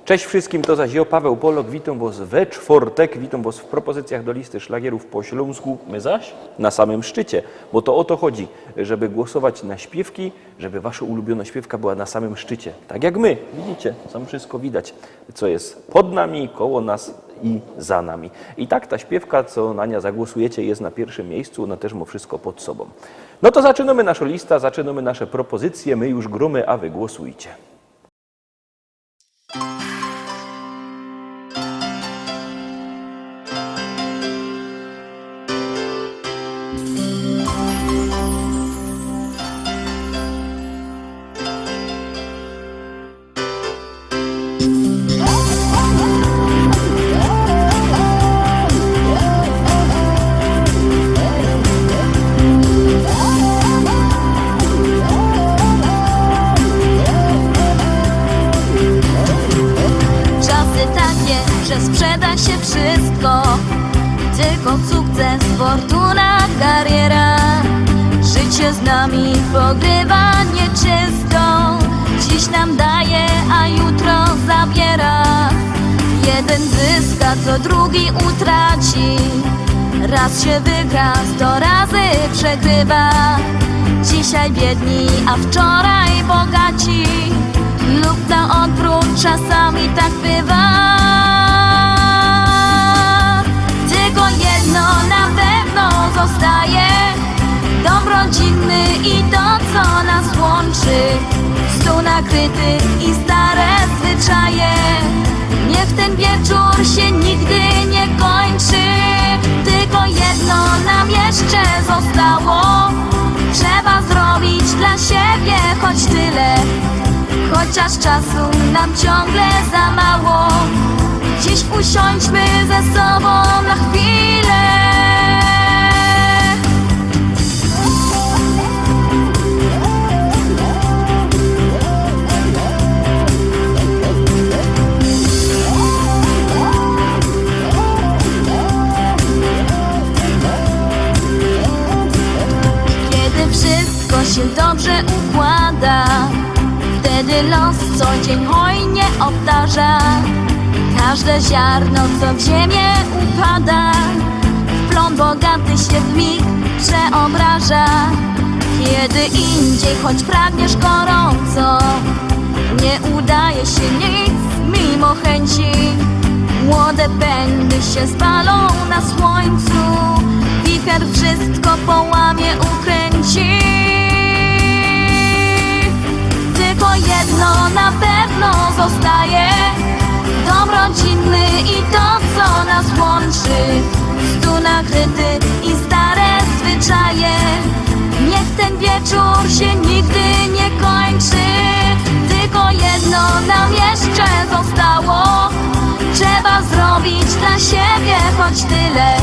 Cześć wszystkim, to zaś ja, Paweł Polok, witam was we czwartek, witam was w propozycjach do listy szlagierów po śląsku, my zaś na samym szczycie, bo to o to chodzi, żeby głosować na śpiewki, żeby wasza ulubiona śpiewka była na samym szczycie, tak jak my, widzicie, tam wszystko widać, co jest pod nami, koło nas i za nami. I tak ta śpiewka, co na nią zagłosujecie, jest na pierwszym miejscu, ona też ma wszystko pod sobą. No to zaczynamy naszą listę, zaczynamy nasze propozycje, my już gromy, a wy głosujcie. Sprzeda się wszystko, tylko sukces, fortuna, kariera. Życie z nami pogrywa nieczysto, dziś nam daje, a jutro zabiera. Jeden zyska, co drugi utraci, raz się wygra, 100 razy przegrywa. Dzisiaj biedni, a wczoraj bogaci, lub na odwrót, czasami tak bywa. Zostaje dom rodzinny i to, co nas łączy, stół nakryty i stare zwyczaje. Niech ten wieczór się nigdy nie kończy, tylko jedno nam jeszcze zostało. Trzeba zrobić dla siebie choć tyle, chociaż czasu nam ciągle za mało. Dziś usiądźmy ze sobą na chwilę. Wszystko się dobrze układa, wtedy los co dzień hojnie obdarza. Każde ziarno, co w ziemię upada, w plon bogaty się w mig przeobraża. Kiedy indziej, choć pragniesz gorąco, nie udaje się nic mimo chęci. Młode pędy się spalą na słońcu, wicher wszystko połamie, ukręci. Tylko jedno na pewno zostaje, dom rodzinny i to, co nas łączy, stół nakryty i stare zwyczaje. Niech ten wieczór się nigdy nie kończy, tylko jedno nam jeszcze zostało. Trzeba zrobić dla siebie choć tyle,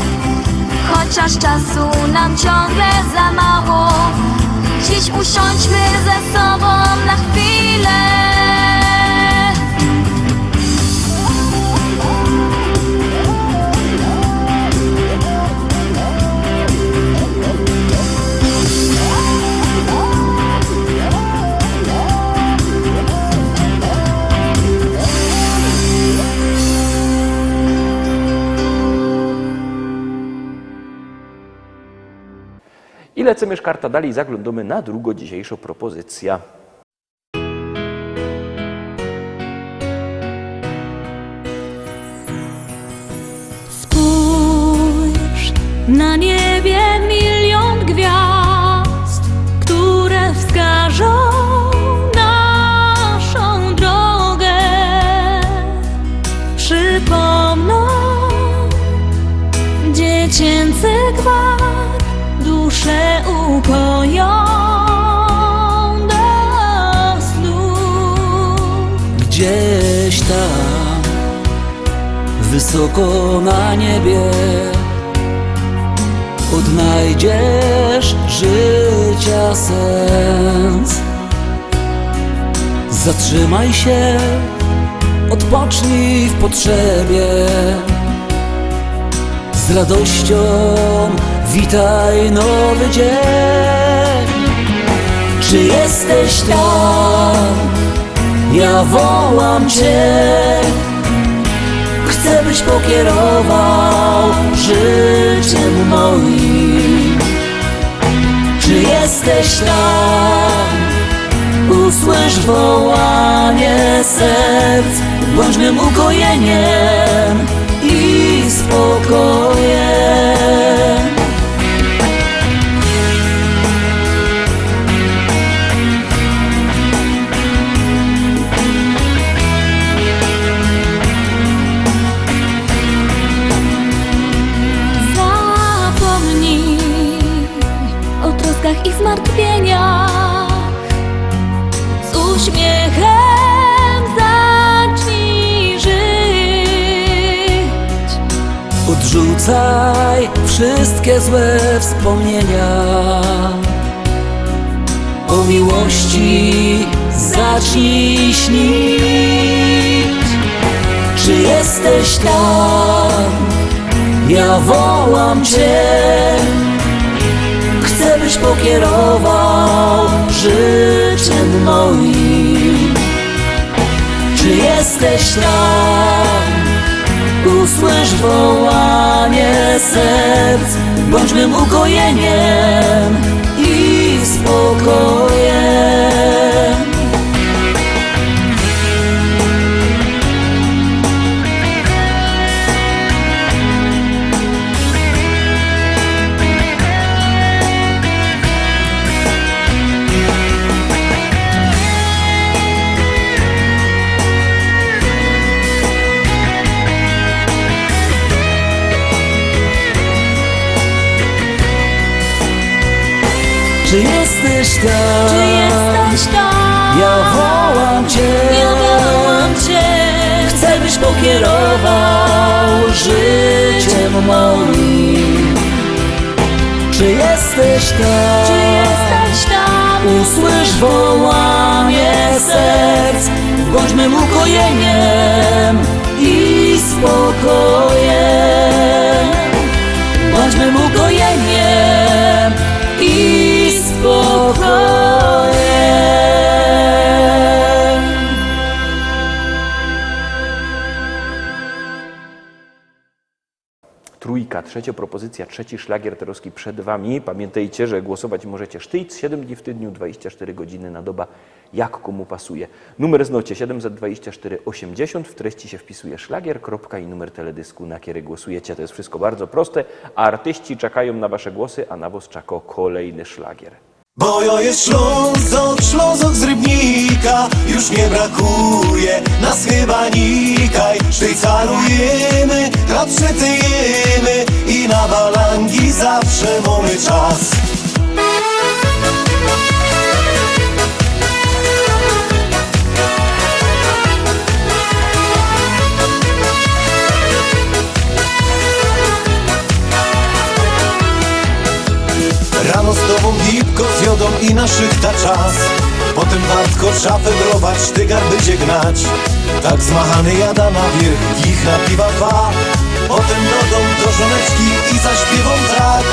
chociaż czasu nam ciągle za mało. Dziś usiądźmy ze sobą na chwilę. I lecimy szkarta dalej, zaglądamy na drugą dzisiejszą propozycję. Spójrz, na niebie milion gwiazd, które wskażą naszą drogę, przypomną dziecięcy gwar, duszę ukoją do snu. Gdzieś tam, wysoko na niebie, odnajdziesz życia sens. Zatrzymaj się, odpocznij w potrzebie, z radością witaj nowy dzień. Czy jesteś tam? ja wołam Cię. Chcę, byś pokierował życiem moim. Czy jesteś tam? Usłysz wołanie serc, bądź mym ukojeniem i spokojem. Zapomnij o troskach i zmartwieniach. Z uśmiechem zacznij żyć. Odrzucaj wszystkie złe wspomnienia. O miłości zacznij śnić. Czy jesteś tam? Ja wołam Cię. Chcę, byś pokierował życiem moim. Czy jesteś tam? Usłysz wołanie serc, bądź mym ukojeniem i spokojem. Czy jesteś tam? Czy jesteś tam? Ja wołam Cię. Ja wołam Cię. Chcę, byś pokierował życiem moim. Czy jesteś tam? Czy jesteś tam? Usłysz wołanie serc, bądź mym ukojeniem i spokojem. Bądź mym ukojeniem i spokojem. Trójka, trzecia propozycja, trzeci szlagier Terowski przed Wami. Pamiętajcie, że głosować możecie sztyc, 7 dni w tygodniu, 24 godziny na doba, jak komu pasuje. Numer znocie 724 80, w treści się wpisuje szlagier, kropka i numer teledysku, na który głosujecie. To jest wszystko bardzo proste, a artyści czekają na Wasze głosy, a na was czeka kolejny szlagier. Bo jo jest Ślązok, Ślązok z Rybnika, już nie brakuje nas chyba nikaj. Sztycalujemy, przetyjemy i na balangi zawsze mamy czas. Rano z tobą gipko z jodą i na szychta czas. Potem wartko szafę brować, sztygar będzie gnać. Tak zmachany jada na wierch, ich na piwa dwa. Potem do domu do żoneczki i zaśpiewą tak.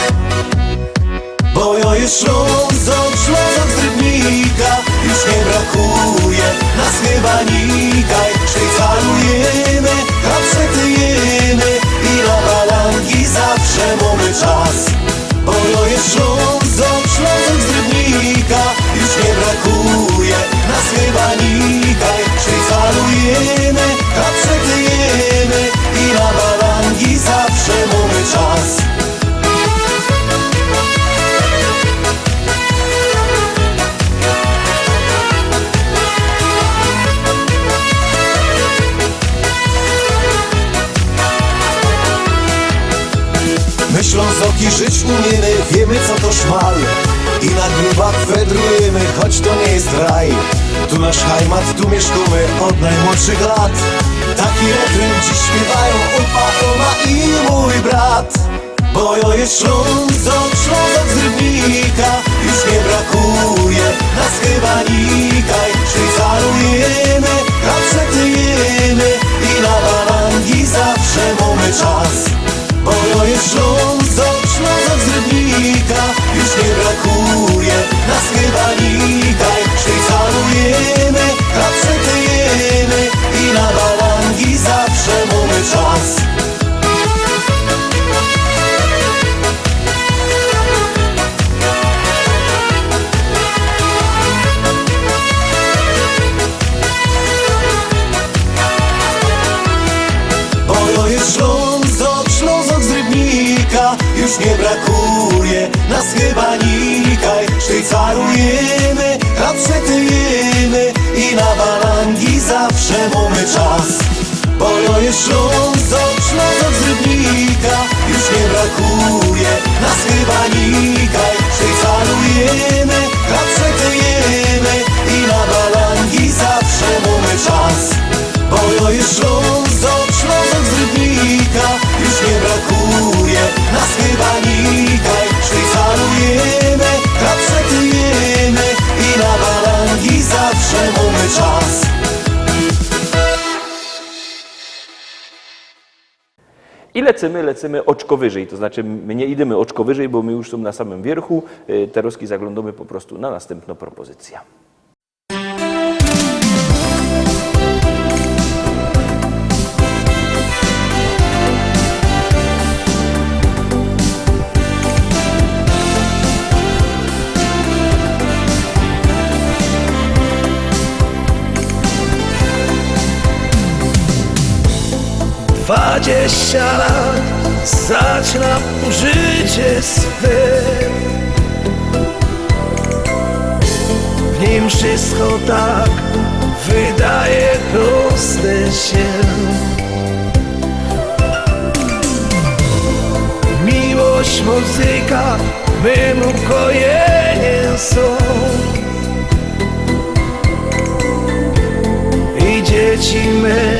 Bo jo jest Ślązok, Ślązok z Rybnika, już nie brakuje nas chyba nikaj. Sztycalujemy, przetyjemy i na balangi zawsze mamy czas. Bo jo jest Ślązok, Ślązok z Rybnika, już nie brakuje nas chyba nikaj. Sztycalujemy, przetyjemy i na balangi zawsze mamy czas. My Ślązoki żyć umiemy, wiemy co to szmal. I na grubach wędrujemy, choć to nie jest raj. Tu nasz heimat, tu mieszkamy od najmłodszych lat. Taki refren dziś śpiewają opa, oma i mój brat. Bo jo jest Ślązok, Ślązok z Rybnika, już nie brakuje nas chyba nikaj. Sztycalujemy, przetyjemy i na balangi zawsze mamy czas. Bo jo jest Ślązok, Ślązok z Rybnika, już nie brakuje nas chyba nikaj. Sztycalujemy, przetyjemy już nie brakuje nas chyba nikaj. Sztycarujemy, a przetyjemy i na balangi zawsze mamy czas. Bo to jest Ślązok, Ślązok z Rybnika, już nie brakuje nas chyba nikaj. Sztycarujemy, a przetyjemy i na balangi zawsze mamy czas. Bo to jest Ślązok, Ślązok z Rybnika, już nie brakuje nas chyba nikaj. Sztycarujemy, a przetyjemy i na balangi zawsze mamy czas. I lecimy oczko wyżej, to znaczy my nie idziemy oczko wyżej, bo my już są na samym wierchu, teraz zaglądamy po prostu na następną propozycję. Dwadzieścia lat zaczynam życie swe. W nim wszystko tak wydaje proste się. Miłość, muzyka, mym ukojeniem są. I dzieci my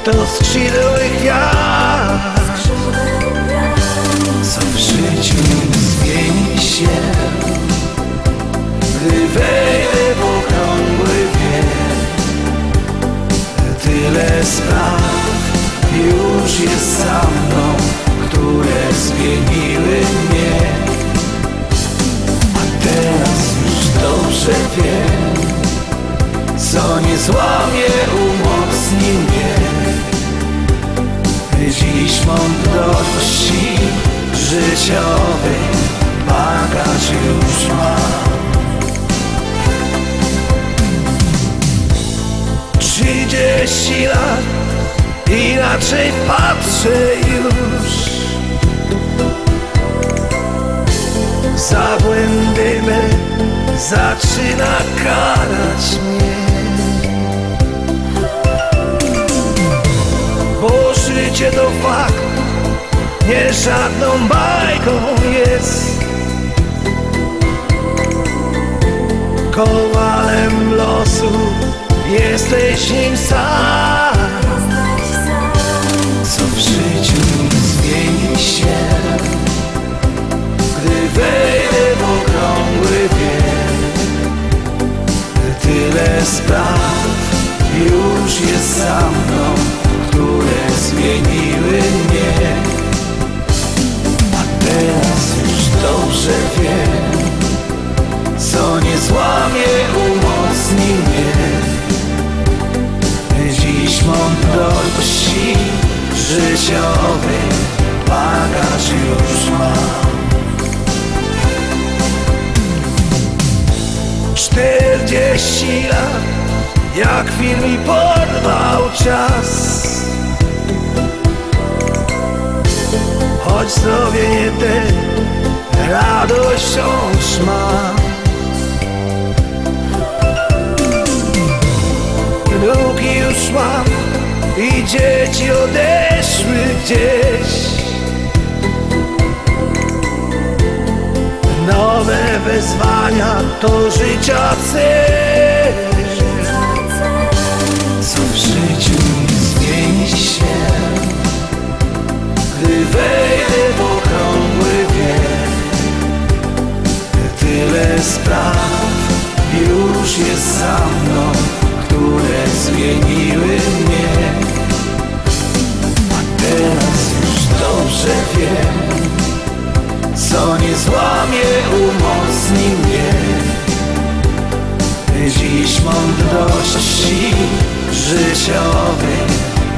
to skrzydło gwiazd, co w życiu zmieni się, gdy wejdę w okrągły wiek. Tyle spraw już jest za mną, które zmieniły mnie. A teraz już dobrze wiem, co nie złamie, umocni mnie. Dziś mądrości życiowy bagaż już mam. 30 lat, inaczej patrzę już. Za błędy me zaczyna karać mnie. Bo życie to fakt, nie żadną bajką jest. Kowalem losu jesteś nim sam. Co w życiu zmieni się, gdy wejdę w okrągły wiek. Tyle spraw już jest za mną, które zmieniły mnie. A teraz już dobrze wiem, co nie złamie, umocni mnie. Dziś mądrości życiowy bagaż już mam. 40 lat, jak film mi porwał czas. Choć zdrowie nie te, radość wciąż mam. Wnuki już mam i dzieci odeszły gdzieś. Nowe wyzwania to życia cel. Co w życiu zmieni się, gdy wejdę w okrągły wiek. Tyle spraw już jest za mną, które zmieniły mnie. A teraz już dobrze wiem, co nie złamie, umocni mnie. Dziś mądrości życiowy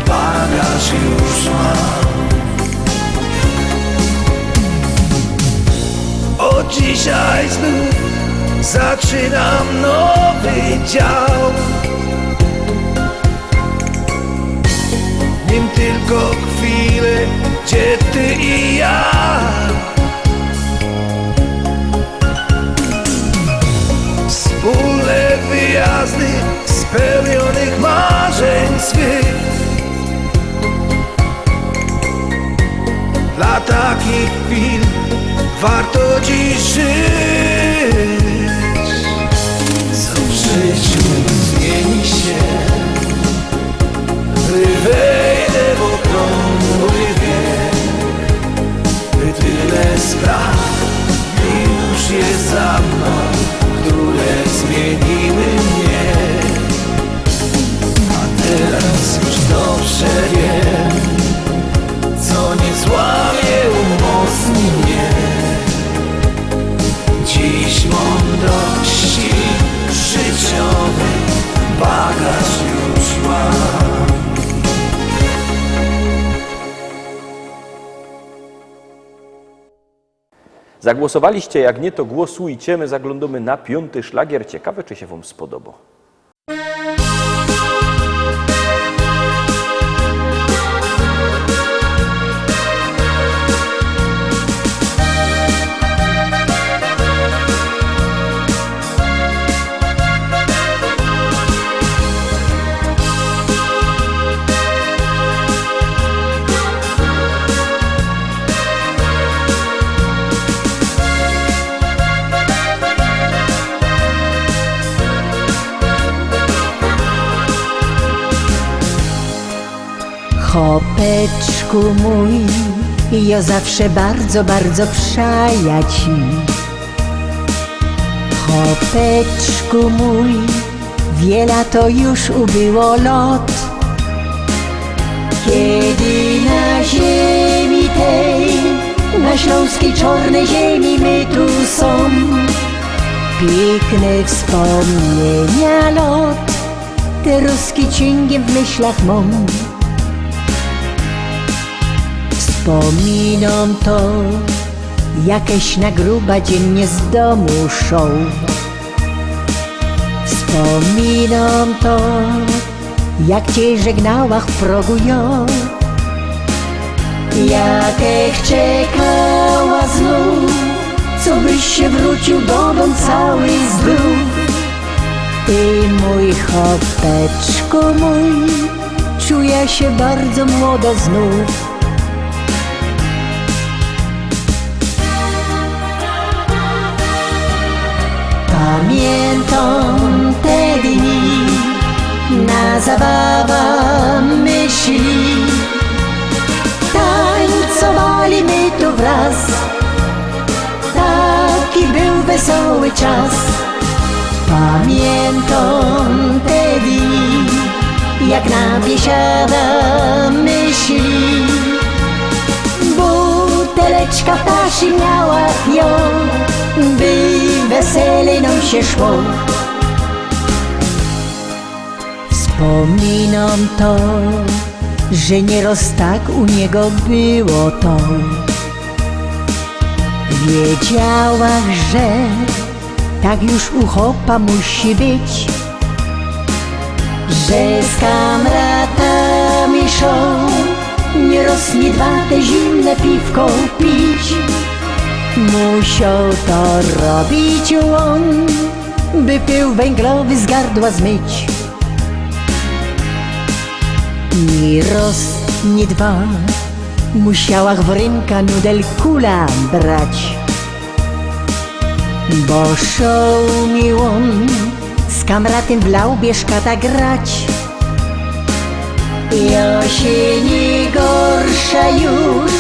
bagaż już mam. Od dzisiaj znów zaczynam nowy dział. Nim tylko chwilę, gdzie ty i ja. warto dziś żyć. Co w życiu zmieni się, gdy wejdę w okrągły wiek, by tyle spraw już jest za mną, które zmieniły mnie. A teraz już dobrze wiem, co nie złamie, umocni mnie. Dziś mądrości życiowej bagaż już mam. Zagłosowaliście, jak nie, to głosujcie. My zaglądamy na 5. szlagier. Ciekawe, czy się wam spodoba. Chopeczku mój, ja zawsze bardzo, bardzo przaja ci. Chopeczku mój, wiele to już ubyło lot, kiedy na ziemi tej, na śląskiej czarnej ziemi my tu są. Piękne wspomnienia lot, te ruskie cięgiem w myślach mam. Wspominam to, jakieś na gruba dziennie z domu szą. Wspominam to, jak cię żegnała w progu ja. Jakech czekała znów, co byś się wrócił do domu cały zdrów. Ty mój chopeczku mój, czuję się bardzo młodo znów. Pamiętam te dni, na zabawa myśli. Tańcowali my tu wraz, taki był wesoły czas. Pamiętam te dni, jak na biesiada myśli. Buteleczka ptasi miała ją, by wesele nam się szło. Wspominam to, że nieraz tak u niego było to. Wiedziałach, że tak już u chopa musi być, że z kamratami szą, nieraz nie dwa te zimne piwko pić. Musiał to robić on, by pył węglowy z gardła zmyć. Ni raz, ni dwa, musiałach w rynka nudel kula brać. Bo szał mi on z kamratem w laubie szkata grać. Ja się nie gorsza już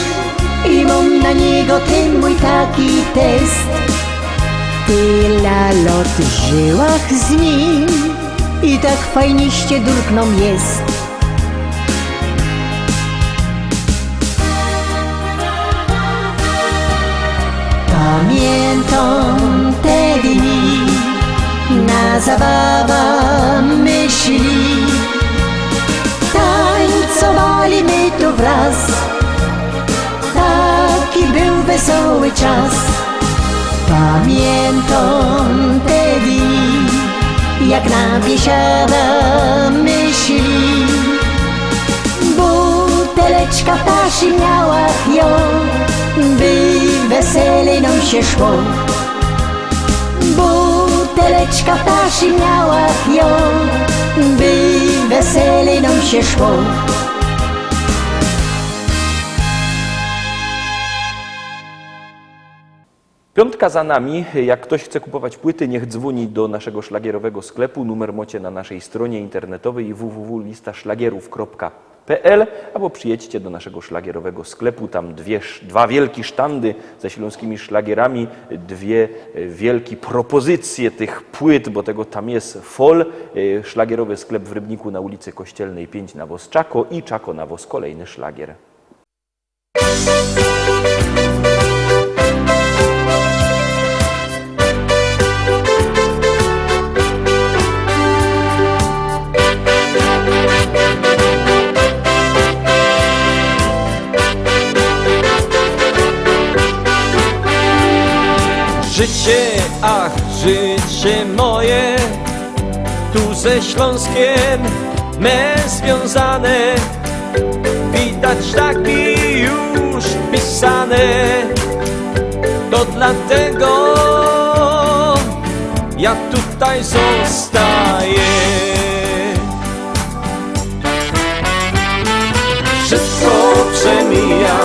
i mam na niego ten mój taki test. Tyle lot żyłach z nim i tak fajniście durkną jest. Pamiętam te dni, na zabawa myśli. Tańcowali my tu wraz, taki był wesoły czas. Pamiętam te dni, jak na biesiada myśli. Buteleczka ptasi miała ją, by wesele nam się szło. Buteleczka ptasi miała ją, by wesele nam się szło. Piątka za nami. Jak ktoś chce kupować płyty, niech dzwoni do naszego szlagierowego sklepu. Numer macie na naszej stronie internetowej www.listaszlagierów.pl albo przyjedźcie do naszego szlagierowego sklepu. Tam dwa wielkie sztandy ze śląskimi szlagierami, dwie wielkie propozycje tych płyt, bo tego tam jest fol. Szlagierowy sklep w Rybniku na ulicy Kościelnej 5 na Woz Czako i Czako na Woz kolejny szlagier. Życie, ach, życie moje, tu ze Śląskiem me związane. Widać tak mi już pisane, to dlatego ja tutaj zostaję. Wszystko przemija,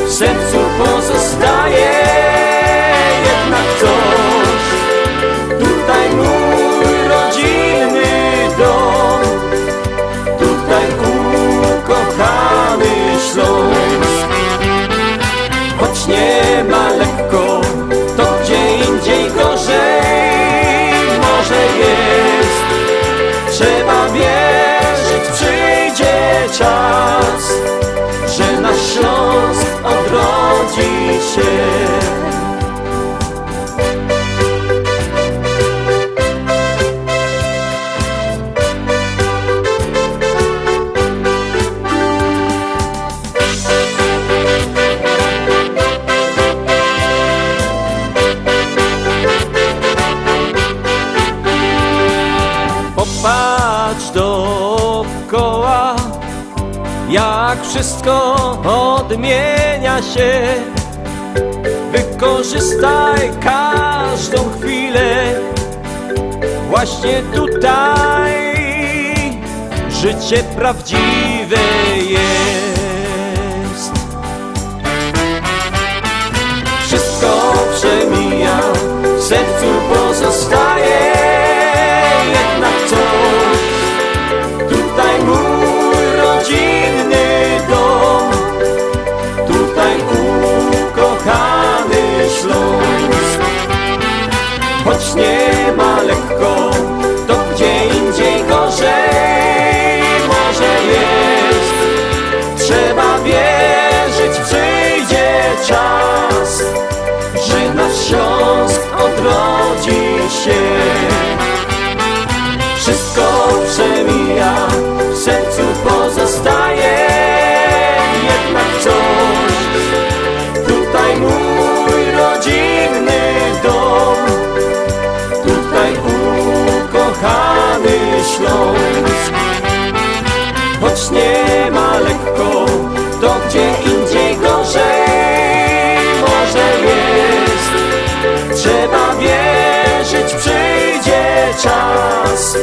w sercu pozostaje. Jednak coś, tutaj mój rodzinny dom, tutaj ukochany Śląsk. Choć nie ma lekko, to gdzie indziej gorzej może jest. Trzeba wierzyć, przyjdzie czas, że nasz Śląsk odrodzi się. Popatrz dookoła, jak wszystko odmienia się. Wykorzystaj każdą chwilę, właśnie tutaj życie prawdziwe jest. Wszystko przemija, w sercu pozostaje. Jednak coś, tutaj mój rodzinny dom, tutaj ukochany Śląsk. Choć nie ma lekko, to gdzie indziej gorzej może jest. Trzeba wierzyć, przyjdzie czas, że nasz Śląsk odrodzi się. Wszystko przemija, w sercu pozostaje. Jednak coś, tutaj mój rodzinny dom, tutaj ukochany Śląsk. Choć nie ma lekko, to gdzie indziej gorzej może jest. Trzeba wierzyć, przyjdzie czas,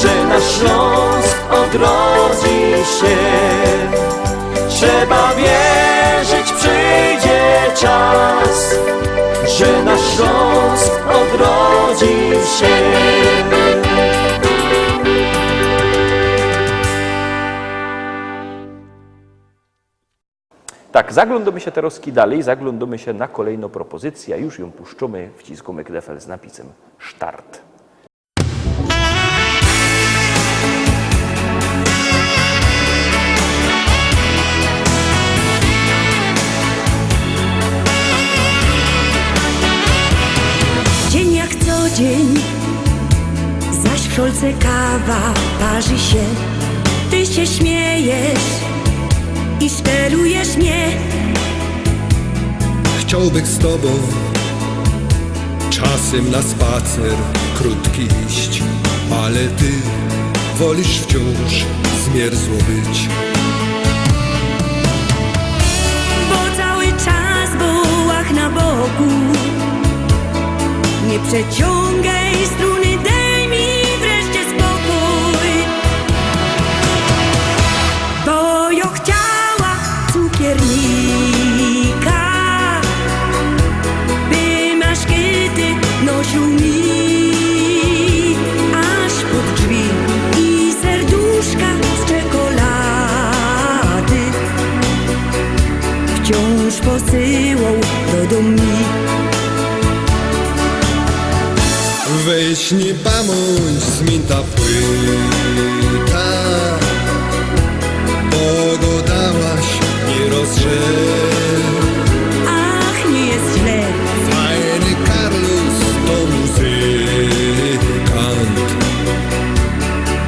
że nasz Śląsk odrodzi się. Trzeba wierzyć, przyjdzie czas, że nasz Śląsk odrodzi się. Tak, zaglądamy się teraz dalej, zaglądamy się na kolejną propozycję, a już ją puszczamy, wciskamy knefel z napisem Start. Dzień jak co dzień, zaś w szolce kawa parzy się. Ty się śmiejesz i szterujesz mnie. Chciałbym z tobą czasem na spacer krótki iść, ale ty wolisz wciąż zmierzło być. Bo cały czas w wołach na boku, nie przeciągaj struny, daj mi wreszcie spokój. Bo ja chciała cukiernika, by ma posyłał do mi. Weź nie bądź zmięta płyta, bo go dałaś nie rozrzeć. Ach, nie jest źle, Fajny Carlos to muzykant,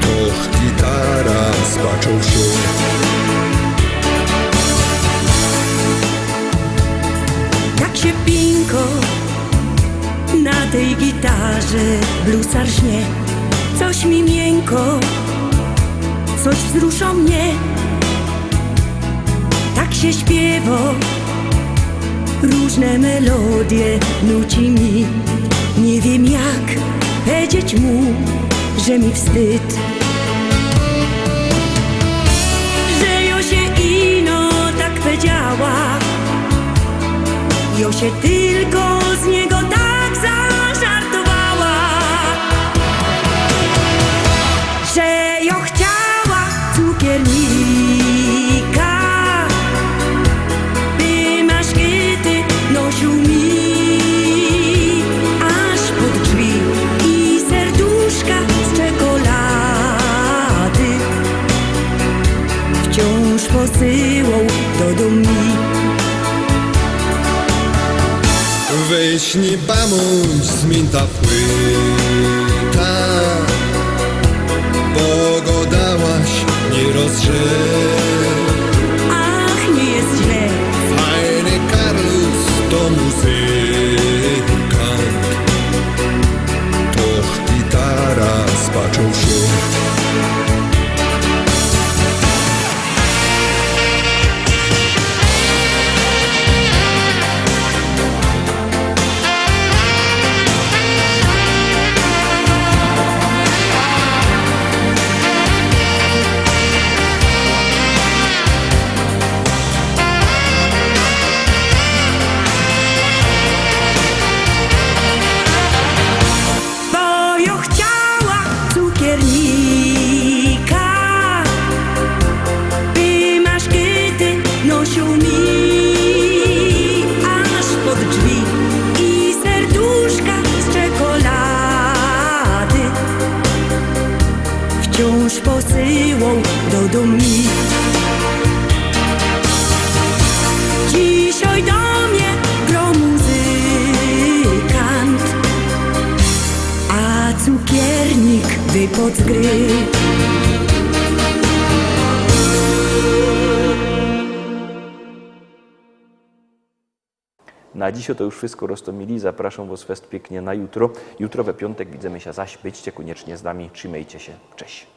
to gitara spaczą się. jak się pinko na tej gitarze bluesar śnie. Coś mi miękko, coś wzrusza mnie. Tak się śpiewa, różne melodie nuci mi. Nie wiem jak powiedzieć mu, że mi wstyd, że jo się ino tak powiedziała. Jo się tylko z niego tak zażartowała, że jo chciała cukiernika, by maszkiety nosił mi aż pod drzwi i serduszka z czekolady wciąż posyłał do mi. Weź nie bądź zmięta płyta, bo go dałaś nie rozrzeć. Ach, nie jest źle, Fajny Carlos to muzykant, to gitara spaczą się. bo jo chciała cukiernika, by maszkiety nosił mi aż pod drzwi i serduszka z czekolady wciąż posyłał do mi. Dzisiaj do mnie gro muzykant, a cukiernik wypadł z gry. Na dziś to już wszystko, Rostomili. Zapraszam Was fest pięknie na jutro. Jutro we piątek widzimy się zaś. Byćcie koniecznie z nami. Trzymajcie się. Cześć.